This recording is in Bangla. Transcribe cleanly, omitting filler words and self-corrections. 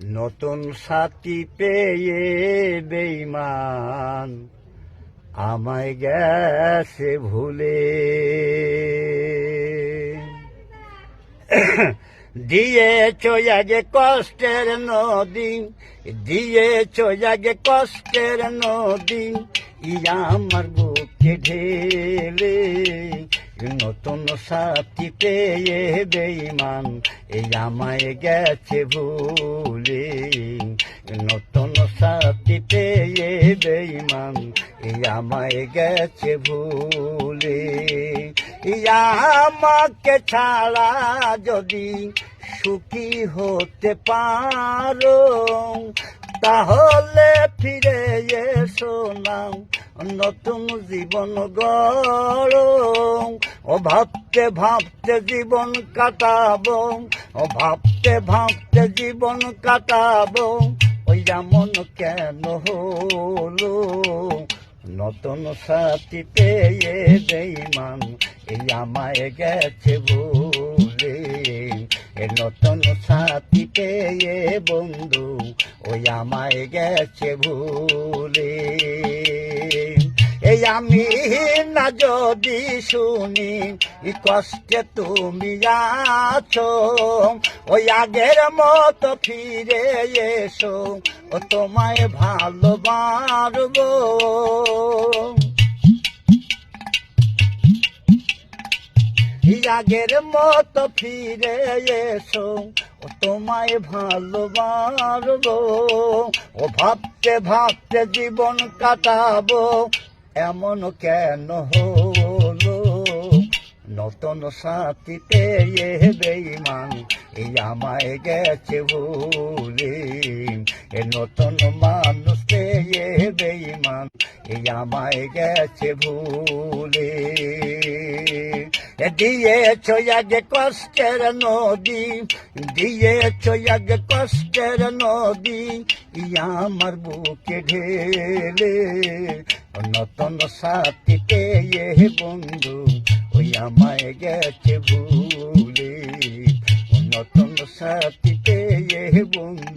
নতুন সাথী পেয়ে বেঈমান আমায় গেছে ভুলে। দিয়েছ আগে কষ্টের নদী, দিয়েছ আগে কষ্টের নদী, ইয়া আমার বুকে ঢেলে। নতুন সাথী পেয়ে বেঈমান এই আমায় গেছে ভুলে। নতুন সাথী পেয়ে বেঈমান এই আমায় গেছে ভুলে। ইয়া আমাকে ছাড়া যদি সুখী হতে পারো, তাহলে ফিরে এসো না, নতুন জীবন গড়ো। ও ভাবতে ভাবতে জীবন কাটাবো, ও ভাবতে ভাবতে জীবন কাটাবো, ওই যেমন কেন হলো। নতুন সাথী পেয়ে বেঈমান এই আমায় গেছে ভুলে। নতুন সাথী পেয়ে বন্ধু ওই আমায় গেছে ভুলে। এই আমি না যদি শুনি কষ্টে তুমি আছো, ওই আগের মতো ফিরে এসো, ও তোমায় ভালোবাসবো। আগের মতো ফিরে এসো, ও তোমায় ভালোবাসবো। ও ভাবতে ভাবতে জীবন কাটাবো, এমন কেন হলো। নতুন সাথী পেয়ে বেঈমান এই আমায় গেছে ভুলে। এ নতুন মানুষ পেয়ে বেঈমান এই আমায় গেছে ভুলে। দিয়েছ আগে কষ্টের নদী, দিয়েছ আগে কষ্টের নদী, ইয়া আমার বুকে ঢেলে। নতুন সাথী পেয়ে বন্ধু ওই আমায় গেছে ভুলে। নতুন সাথী পেয়ে বন্ধু